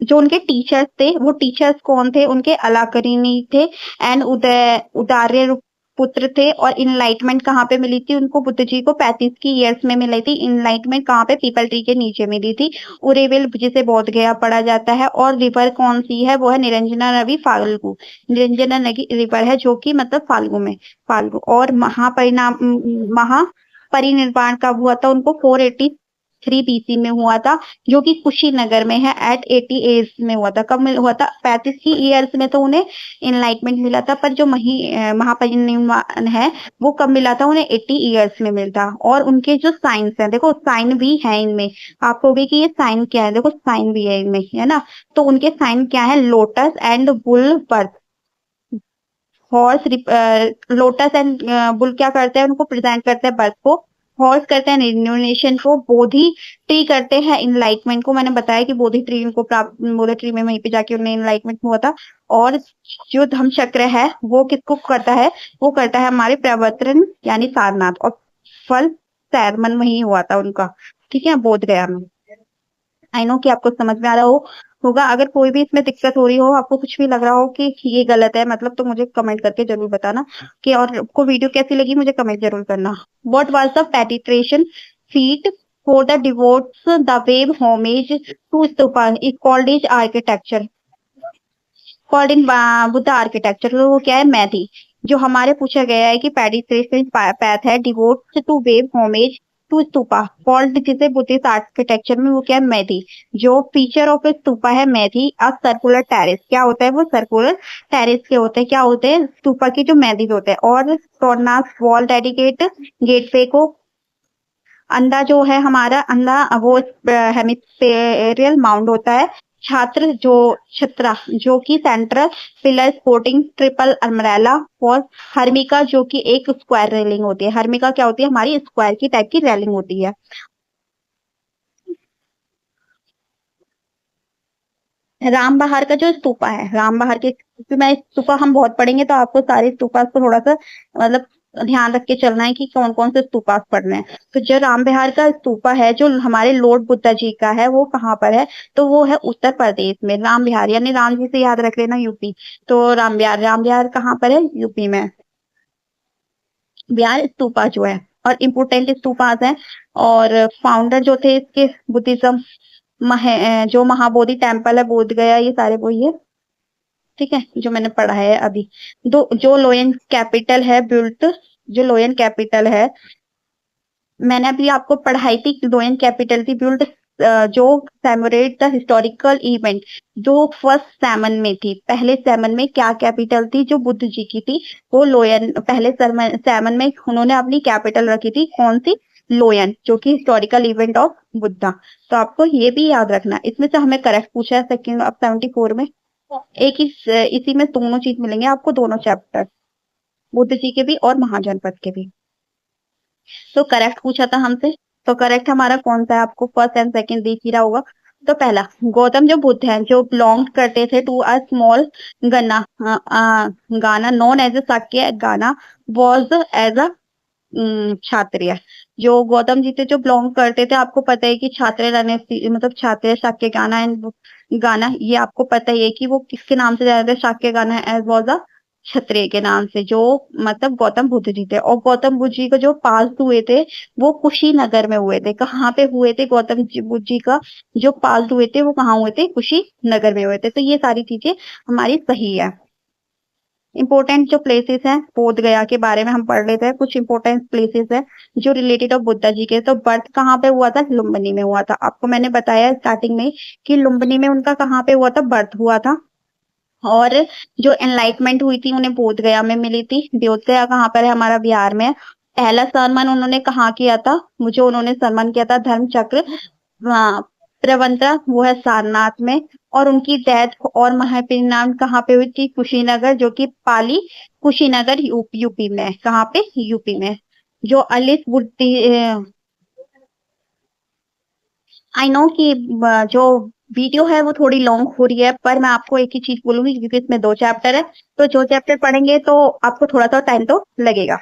जो उनके टीचर्स थे वो टीचर्स कौन थे? उनके अलाकरिनी थे एंड उदार्य पुत्र थे। और इनलाइटमेंट कहाँ पे मिली थी उनको? बुद्ध जी को 35 की ईयर्स में मिली थी इनलाइटमेंट। कहाँ पे? पीपल ट्री के नीचे मिली थी। उरेविल जिसे बोध गया पढ़ा जाता है। और रिवर कौन सी है? वो है निरंजना नदी फाल्गु। निरंजना नदी रिवर है जो कि मतलब फाल्गु में, फाल्गु। और महापरिनिर्वाण कब हुआ था उनको? 483 बीसी में हुआ था, जो कि कुशीनगर में है। एट 80 एज में हुआ था। कब हुआ था? 35 की ईयर्स में तो उन्हें इनलाइटमेंट मिला था। पर जो महापरिनिर्वाण है वो कब मिला था उन्हें? 80 ईयर्स में मिलता। और उनके जो साइंस है, देखो साइन भी है इनमें। आप कहोगे कि ये साइन क्या है? देखो साइन भी है इनमें, है ना। तो उनके साइन क्या है? Lotus and bull birth. Horse lotus and bull क्या करते हैं, उनको प्रेजेंट करते हैं बर्थ को। हॉर्स करते हैं इल्यूमिनेशन को। बोधि ट्री करते हैं इनलाइटमेंट को। मैंने बताया कि बोधि ट्री उनको प्राप्त, बोधि ट्री में वहीं पे जाके उन्हें इनलाइटमेंट हुआ था। और जो धम्म चक्र है वो किसको करता है, वो करता है हमारे प्रवर्तन यानी सारनाथ। और फल सैरमन वही हुआ था उनका, ठीक है, बोध गया में। आई नो कि आपको समझ में आ रहा होगा। अगर कोई भी इसमें दिक्कत हो रही हो, आपको कुछ भी लग रहा हो कि ये गलत है मतलब, तो मुझे कमेंट करके जरूर बताना कि, और आपको वीडियो कैसी लगी मुझे कमेंट जरूर करना। व्हाट वाज द पेटिट्रेशन feet for the devotees the wave homage to stupa is called is architecture, called in Buddha architecture. तो वो क्या है, मैथी। जो हमारे पूछा गया है कि पेडिस्ट्रेशन पैथ है devotees to wave homage to stupa, called जिसे बुद्धिस्ट आर्किटेक्चर में, वो क्या है, मैथी। जो फीचर ऑफ स्तूपा है मैथी, अ सर्कुलर टेरेस। क्या होता है वो, सर्कुलर टेरेस के होते हैं। क्या होते हैं, स्तूपा की जो मैथी होते हैं। और टोरनास वॉल डेडिकेट गेटवे को। अंडा जो है हमारा, अंडा वो हेमिस्फेरियल माउंड होता है। छात्र जो छत्रा जो कि central pillar sporting triple umbrella. और हर्मिका जो कि एक स्क्वायर रेलिंग होती है। हर्मिका क्या होती है, हमारी स्क्वायर की टाइप की रेलिंग होती है। राम बहार का जो स्तूपा है, राम बहार के, क्योंकि मैं स्तूपा हम बहुत पढ़ेंगे तो आपको सारे स्तूपा को थोड़ा सा मतलब ध्यान रख के चलना है कि कौन कौन से स्तूपा पढ़ने हैं। तो जो राम विहार का स्तूपा है जो हमारे लॉर्ड बुद्धा जी का है, वो कहाँ पर है, तो वो है उत्तर प्रदेश में। राम विहार यानी राम जी से याद रख लेना, यूपी। तो राम विहार, राम विहार कहाँ पर है, यूपी में। बिहार स्तूपा जो है, और इम्पोर्टेंट स्तूपास हैं। और फाउंडर जो थे इसके बुद्धिज्म, जो महाबोधि टेम्पल है बोध गया, ये सारे वही है, ठीक है, जो मैंने पढ़ा है अभी। दो जो लोयन कैपिटल है बिल्ट, जो लोयन कैपिटल है, मैंने अभी आपको पढ़ाई थी, लोयन कैपिटल थी बिल्ट, जो सेमोरेट द हिस्टोरिकल इवेंट, जो फर्स्ट सैमन में थी। पहले सैमन में क्या कैपिटल थी जो बुद्ध जी की थी, वो लोयन। पहले सैमन में उन्होंने अपनी कैपिटल रखी थी, कौन सी, लोयन, जो कि हिस्टोरिकल इवेंट ऑफ बुद्धा। तो आपको ये भी याद रखना। इसमें से हमें करेक्ट पूछा है सेकंड ऑफ 74 में। एक इसी में दोनों चीज मिलेंगे आपको, दोनों चैप्टर, बुद्ध जी के भी और महाजनपद के भी। तो करेक्ट पूछा था हमसे, तो करेक्ट हमारा कौन सा है, आपको फर्स्ट एंड सेकंड दिख ही रहा होगा। तो पहला, गौतम जो बुद्ध हैं जो बिलोंग करते थे टू अ स्मॉल गन्ना, गाना नॉन एज ए शाक्य गाना, वॉज एज अ क्षत्रिय। जो गौतम जी थे जो बिलोंग करते थे, आपको पता है कि छात्र रहने, मतलब छात्र शाक्य गाना एंड गाना, ये आपको पता ही है कि वो किसके नाम से जाते थे, शाक्य गाना एज वॉज अ क्षत्रिय के नाम से, जो मतलब गौतम बुद्ध जी थे। और गौतम बुद्ध जी को जो पास हुए थे वो कुशीनगर में हुए थे। कहाँ पे हुए थे, बुद्ध जी का जो पास हुए थे वो कहाँ हुए थे, कुशीनगर में हुए थे। तो ये सारी चीजें हमारी सही है। इंपॉर्टेंट जो प्लेसेस हैं बोध गया के बारे में हम पढ़ लेते हैं। कुछ इंपॉर्टेंट प्लेसेस है जो रिलेटेड ऑफ बुद्धा जी के। तो बर्थ कहाँ पे हुआ था, लुम्बिनी में हुआ था। आपको मैंने बताया स्टार्टिंग में कि लुम्बिनी में उनका कहाँ पे हुआ था, बर्थ हुआ था। और जो एनलाइटमेंट हुई थी उन्हें बोध गया में मिली थी। बोध गया कहाँ पर है, हमारा बिहार में है। पहला सम्मान उन्होंने कहाँ किया था, मुझे उन्होंने सम्मान किया था धर्म चक्र प्रवंता, वो है सारनाथ में। और उनकी डेथ और महापरिनिर्वाण कहाँ पे हुई थी, कुशीनगर, जो कि पाली कुशीनगर यूपी में। कहाँ पे, यूपी में। जो अलिस बुद्धि, आई नो कि जो वीडियो है वो थोड़ी लॉन्ग हो रही है, पर मैं आपको एक ही चीज बोलूंगी क्योंकि इसमें 2 चैप्टर है। तो जो चैप्टर पढ़ेंगे तो आपको थोड़ा सा टाइम तो लगेगा।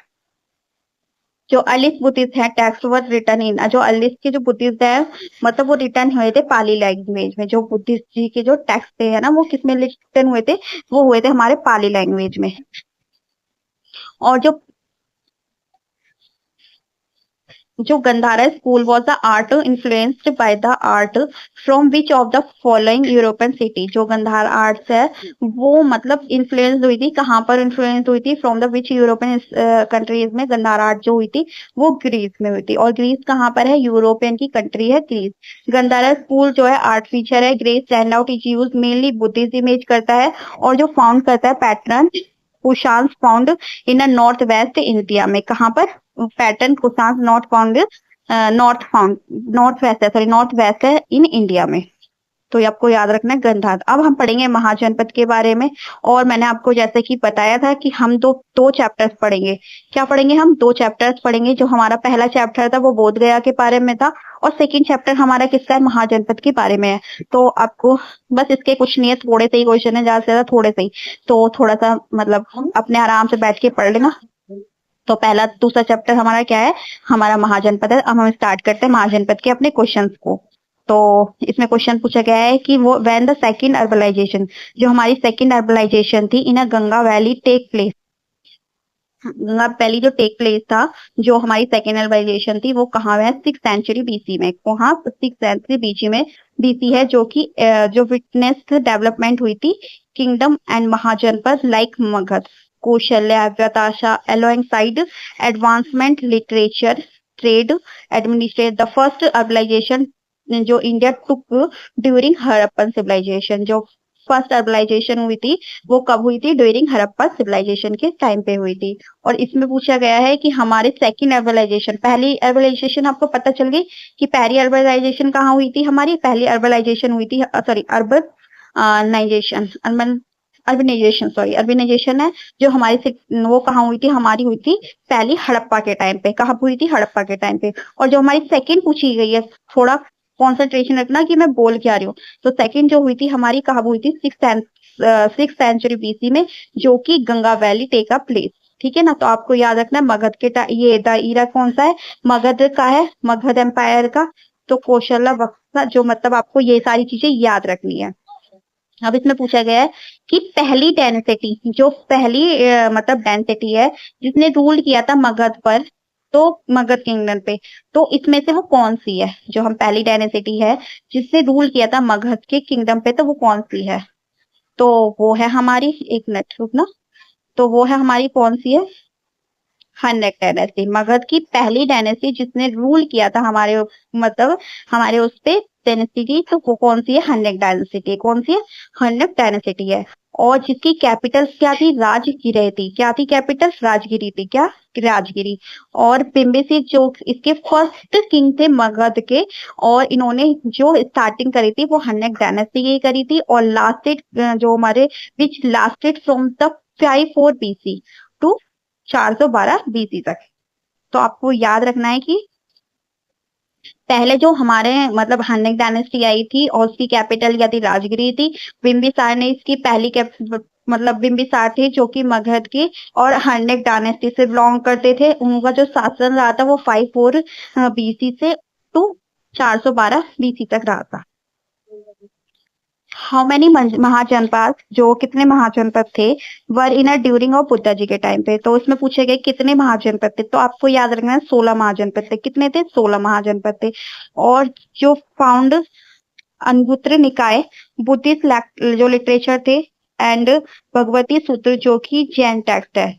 जो अलिस बुद्धिस्ट है टेक्स्ट वर रिटर्न इन, जो अलिस के जो बुद्धिस्ट है मतलब वो रिटर्न हुए थे पाली लैंग्वेज में। जो बुद्धिस्ट जी के जो टेक्स्ट थे है ना, वो किस में रिटर्न हुए थे, वो हुए थे हमारे पाली लैंग्वेज में। और जो Gandhara school was the art influenced by the art from which of the following European city. जो गंधारा आर्ट्स है वो मतलब इन्फ्लुएंस हुई थी, कहाँ पर इन्फ्लुएंस हुई थी, from the which European countries में। गंधारा आर्ट जो हुई थी वो ग्रीस में हुई थी। और ग्रीस कहाँ पर है, यूरोपियन की कंट्री है ग्रीस। गंधारा स्कूल जो है आर्ट फीचर है, great stand out is use mainly Buddhist image करता है। और जो फाउंड करता है pattern Kushans found in a north west India में। कहाँ पर, pattern Kushans not found, north found, north west है, सॉरी नॉर्थ वेस्ट है इन इंडिया में। तो ये आपको याद रखना है गंधार। अब हम पढ़ेंगे महाजनपद के बारे में। और मैंने आपको जैसे कि बताया था कि हम दो दो चैप्टर्स पढ़ेंगे। क्या पढ़ेंगे? हम दो चैप्टर्स पढ़ेंगे। जो हमारा पहला चैप्टर था वो बोध गया के बारे में था, और सेकंड चैप्टर हमारा किसका है? महाजनपद के बारे में है। तो आपको बस इसके कुछ नहीं है, थोड़े से ही क्वेश्चन है, ज्यादा से ज्यादा थोड़े से ही। तो थोड़ा सा मतलब अपने आराम से बैठ के पढ़ लेना। तो पहला दूसरा चैप्टर हमारा क्या है? हमारा महाजनपद है। अब हम स्टार्ट करते हैं महाजनपद के अपने क्वेश्चंस को। तो इसमें क्वेश्चन पूछा गया है कि वो व्हेन द सेकंड अर्बलाइजेशन, जो हमारी सेकंड अर्बलाइजेशन थी in a Ganga valley take place. Ganga valley जो टेक प्लेस था, जो हमारी सेकेंड अर्बलाइजेशन थी, वो कहाँ है? 6th सेंचुरी बीसी में। वहाँ 6th सेंचुरी बीसी में बीसी है, जो कि जो विटनेस डेवलपमेंट हुई थी kingdom and mahajanapada like Magadha, Kaushalya, व्यताशा, alongside advancement literature, trade, administrate. The first urbanisation जो India took during Harappan civilisation, जो फर्स्ट अर्बलाइजेशन हुई थी वो कब हुई थी? ड्यूरिंग हड़प्पा सिविलाइजेशन के टाइम पे हुई थी। और इसमें पूछा गया है कि हमारे सेकंड अर्बलाइजेशन, पहली अर्बलाइजेशन आपको पता चल गई कि पहली अर्बलाइजेशन कहाँ हुई थी? हमारी पहली अर्बलाइजेशन हुई थी, sorry urbanisation, urbanisation, sorry urbanisation है जो हमारी वो कहाँ हुई थी? हमारी हुई थी पहली हड़प्पा के टाइम पे। कहाँ हुई थी? हड़प्पा के टाइम पे। और जो हमारी सेकंड पूछी गई है, थोड़ा कॉन्सेंट्रेशन रखना कि मैं बोल क्या रही हूँ। तो सेकंड जो हुई थी हमारी कहाँ हुई थी? 6th सेंचुरी बीसी में, जो कि Ganga valley take a place. ठीक है ना? तो आपको याद रखना है मगध के ये द ईरा कौन सा है? मगध का है, मगध एम्पायर का। तो कौशल्या वक्सा, जो मतलब आपको ये सारी चीजें याद रखनी है। अब इसमें पूछा गया है कि पहली डेंसिटी, जो पहली मतलब डेंसिटी है जिसने रूल किया था मगध पर, तो मगध किंगडम पे, तो इसमें से वो कौन सी है? जो हम पहली डेंसिटी है जिसने रूल किया था मगध के किंगडम पे, तो वो कौन सी है? तो वो है हमारी, एक मिनट रुकना, तो वो है हमारी कौन सी है? हन्नेक डायनेस्टी। मगध की पहली डायनेस्टी जिसने रूल किया था हमारे मतलब हमारे उस पे डायनेस्टी की, तो वो कौन सी है? हन्नेक डायनेस्टी। कौन सी है? हन्नेक डायनेस्टी है। और जिसकी कैपिटल क्या थी? राजगिरी थी। क्या थी कैपिटल? राजगिरी थी। क्या? राजगिरी। और बिम्बिसार जो इसके फर्स्ट किंग थे मगध के, और इन्होंने जो स्टार्टिंग करी थी वो हन्नेक डायनेस्टी की करी थी, और लास्टेड जो हमारे which lasted from the 54 BC to 412 BC तक। तो आपको याद रखना है कि पहले जो हमारे मतलब हन्नेक डायनेस्टी आई थी और उसकी कैपिटल क्या थी? राजगिरी थी। बिम्बिसार ने इसकी पहली मतलब बिम्बिसार थे जो कि मगध की और हन्नेक डायनेस्टी से बिलोंग करते थे। उनका जो शासन रहा था वो 54 बीसी से टू 412 बीसी तक रहा था। हाउ मेनी महाजनपद, जो कितने महाजनपद थे वर इन अ ड्यूरिंग ऑफ बुद्धा जी के टाइम पे? तो इसमें पूछे गए कितने महाजनपद थे, तो आपको याद रखना है 16 महाजनपद थे। कितने थे? 16 महाजनपद थे। और जो फाउंड अंगुत्र निकाय, बुद्धिस्ट जो लिटरेचर थे, एंड भगवती सूत्र जो कि जैन टेक्स्ट है।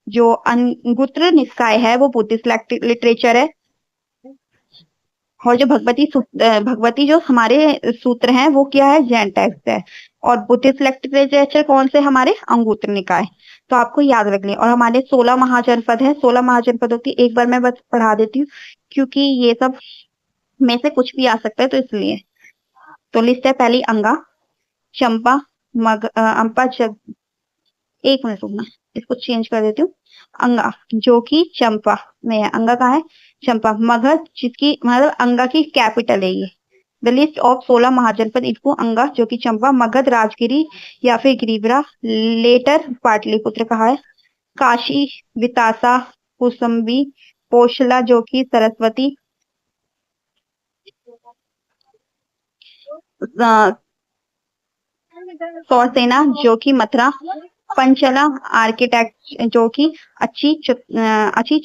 जो अंगुत्र निकाय है वो बुद्धिस्ट लिटरेचर है, और जो भगवती जो हमारे सूत्र हैं वो क्या है? जैन टेक्स्ट है। और बुद्धिस्ट लिटरेचर कौन से? हमारे अंगुत्र निकाय। तो आपको याद रख लें। और हमारे 16 महाजनपद है। 16 महाजनपदों की एक बार मैं बस पढ़ा देती हूँ, क्योंकि ये सब में से कुछ भी आ सकता है, तो इसलिए। तो लिस्ट है पहली अंगा, चंपा, अंपा, एक मिनट रुकना, इसको चेंज कर देती हूँ। अंगा जो कि चंपा में है। अंगा कहाँ है? चंपा। मगध जिसकी मतलब अंगा की कैपिटल है ये। द लिस्ट ऑफ 16 महाजनपद इनको अंगा जो कि चंपा, मगध, राजगिरी या फिर गिरिवरा, लेटर पाटलिपुत्र कहा है, काशी, वितासा, कुसुम्बी, पोशला जो कि सरस्वती, सौरसेना जो कि मथुरा, पंचला आर्किटेक्ट जो कि अच्छी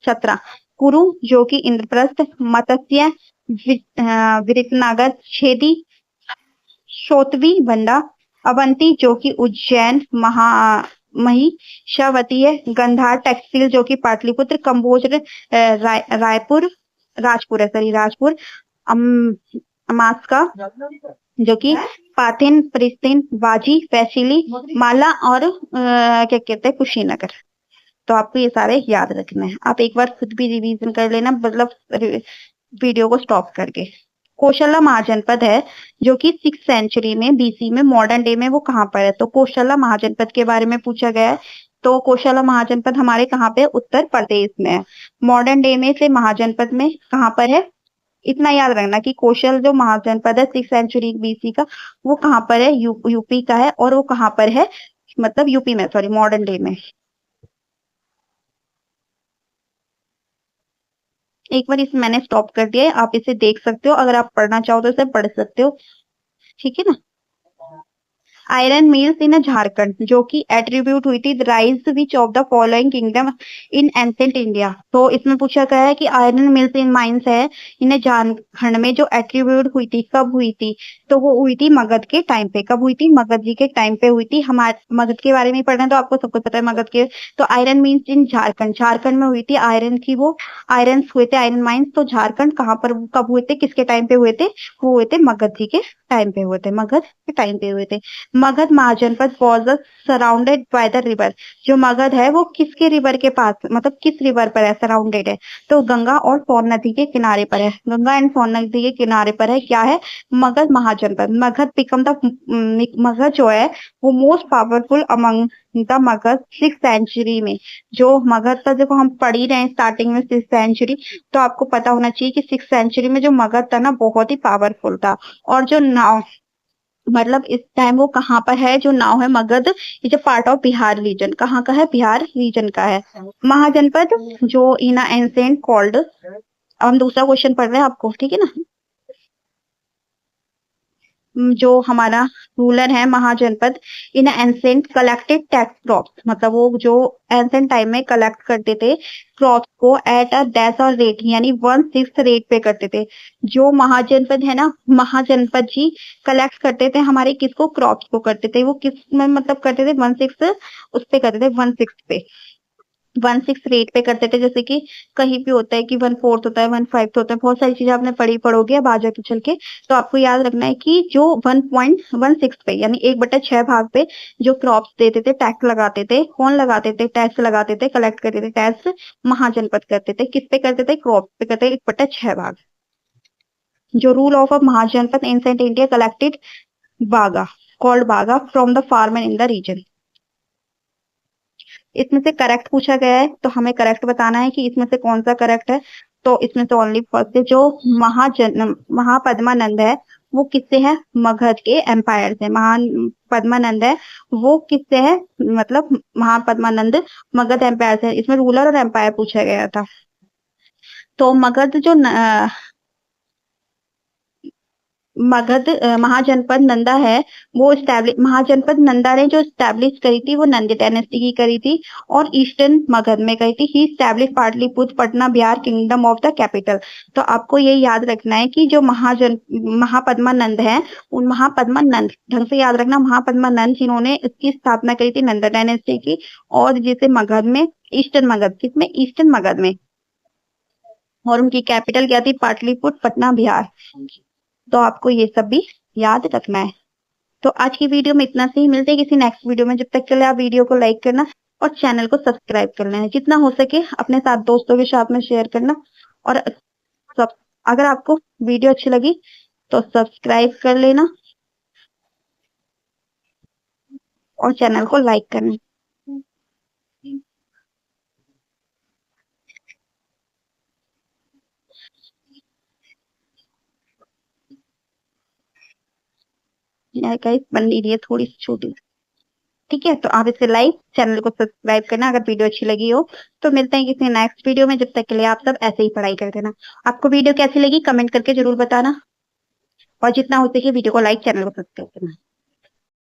छत्रा, कुरु जो कि इंद्रप्रस्थ, मत्स्य विरतनागर, छेदी, शोतवी बंडा, अवंती जो कि उज्जैन, महिषावती है, गंधार टेक्सटाइल जो कि पाटलिपुत्र, कंबोज रायपुर, राजपुर है, सॉरी राजपुर, अमास्का जो कि पाथिन, परिस्तिन, वाजी, वैशिली, माला, और क्या कहते हैं, कुशीनगर। तो आपको ये सारे याद रखने हैं। आप एक बार खुद भी रिवीजन कर लेना, मतलब वीडियो को स्टॉप करके। कोशला महाजनपद है जो कि 6th सेंचुरी में बीसी में मॉडर्न डे में वो कहाँ पर है, तो कोशला महाजनपद के बारे में पूछा गया है। तो कोशला महाजनपद हमारे कहाँ पे, उत्तर प्रदेश में है। मॉडर्न डे में से महाजनपद में कहाँ पर है, इतना याद रखना कि कौशल जो महाजनपद है 6th सेंचुरी बीसी का, वो कहाँ पर है, यूपी का है। और वो कहाँ पर है, मतलब यूपी में, सॉरी, मॉडर्न डे में। एक बार इसे मैंने स्टॉप कर दिया है, आप इसे देख सकते हो, अगर आप पढ़ना चाहो तो इसे पढ़ सकते हो, ठीक है ना। आयरन मिल्स इन झारखंड जो कि एट्रीब्यूट हुई थी, the rise which of the following kingdom in ancient India. तो इसमें पूछा गया है कि आयरन मिल्स इन माइंस है, इन्हें झारखंड में जो एट्रीब्यूट हुई थी, कब हुई थी, तो वो हुई थी मगध के टाइम पे। कब हुई थी, मगध जी के टाइम पे हुई थी। हमारे मगध के बारे में पढ़ना है तो आपको सब कुछ पता है मगध के। तो iron means in Jharkhand, Jharkhand में हुई थी आयरन की, वो आयरन हुए थे, आयरन माइंस। तो झारखंड कहाँ पर, कब हुए थे, किसके टाइम पे हुए थे, वो हुए थे मगध जी के टाइम पे हुए थे, मगध के टाइम पे हुए थे। Magadha mahajanapada was surrounded by the river. जो मगध है वो किसके रिवर के पास, मतलब किस रिवर पर है, सराउंडेड है, तो गंगा और सोन नदी के किनारे पर है। गंगा एंड सोन नदी के किनारे पर है, क्या है, मगध महाजनपद। मगध बिकम द, मगध जो है वो most powerful among the Magadha 6th century में। जो मगध का, देखो हम पढ़ ही रहे हैं स्टार्टिंग में 6th सेंचुरी, तो आपको पता होना चाहिए कि 6th सेंचुरी में जो मगध था ना, बहुत ही पावरफुल था। और जो नाव, मतलब इस टाइम वो कहाँ पर है, जो नाव है मगध, ये जो पार्ट ऑफ बिहार रीजन, कहाँ का है, बिहार रीजन का है महाजनपद, जो इन एंसेंट कॉल्ड। अब हम दूसरा क्वेश्चन पढ़ रहे हैं आपको, ठीक है ना। जो हमारा रूलर है mahajanapada, in ancient collected tax crops, मतलब वो जो एंसेंट टाइम में कलेक्ट करते थे क्रॉप्स को एट अ डैश और रेट, यानी 1/6 रेट पे करते थे। जो महाजनपद है ना, महाजनपद जी कलेक्ट करते थे हमारे किसको, क्रॉप्स को करते थे। वो किस में मतलब करते थे, 1/6 उस पे करते थे, 1/6 पे, 1/6 रेट पे करते थे। जैसे कि कहीं भी होता है कि 1/4 होता है, 1/5 होता है, बहुत सारी चीजें आपने पढ़ी पढ़ोगे अब आगे के चल के। तो आपको याद रखना है कि जो 1.16 पे, यानी 1/6 भाग पे जो क्रॉप्स देते थे, टैक्स लगाते थे, कौन लगाते थे, टैक्स लगाते थे, कलेक्ट करते थे टैक्स, महाजनपद करते थे। किस पे करते थे, क्रॉप पे करते थे, 1/6 भाग। जो rule of a mahajanapada ancient India collected bhaga, called bhaga from the farmer in the region. इसमें से करेक्ट पूछा गया है, तो हमें करेक्ट बताना है कि इसमें से कौन सा करेक्ट है। तो इसमें से ओनली फर्स्ट है, जो महापद्मानंद है वो किससे है, मगध के एम्पायर से। महान पद्मानंद है वो किससे है, मतलब महापद्मानंद मगध एम्पायर से। इसमें रूलर और एम्पायर पूछा गया था। तो मगध जो मगध महाजनपद नंदा है, वो स्टैब्लिश, महाजनपद नंदा ने जो स्टैब्लिश करी थी वो नंदी डायनेस्टी की करी थी, और ईस्टर्न मगध में करी थी। He establish Pataliputra Patna Bihar kingdom of the capital. तो आपको ये याद रखना है कि जो महापद्मानंद है, उन महापद्मानंद, ढंग से याद रखना, महापद्मानंद जिन्होंने इसकी स्थापना करी थी, नंदा डायनेस्टी की, और जिसे मगध में, ईस्टर्न मगध, किसमें, ईस्टर्न मगध में, और उनकी कैपिटल क्या थी, पाटलिपुत्र पटना बिहार। तो आपको ये सब भी याद रखना है। तो आज की वीडियो में इतना से ही, मिलते हैं किसी नेक्स्ट वीडियो में। जब तक के लिए आप वीडियो को लाइक करना और चैनल को सब्सक्राइब करना है, जितना हो सके अपने साथ दोस्तों के साथ में शेयर करना। और सब, अगर आपको वीडियो अच्छी लगी तो सब्सक्राइब कर लेना और चैनल को लाइक करना। गाइस बन रही है थोड़ी सी छोटी, ठीक है। तो आप इसे लाइक, चैनल को सब्सक्राइब करना अगर वीडियो अच्छी लगी हो। तो मिलते हैं किसी नेक्स्ट वीडियो में, जब तक के लिए आप सब ऐसे ही पढ़ाई करते रहना। आपको वीडियो कैसी लगी कमेंट करके जरूर बताना, और जितना हो सके वीडियो को लाइक, चैनल को सब्सक्राइब करना।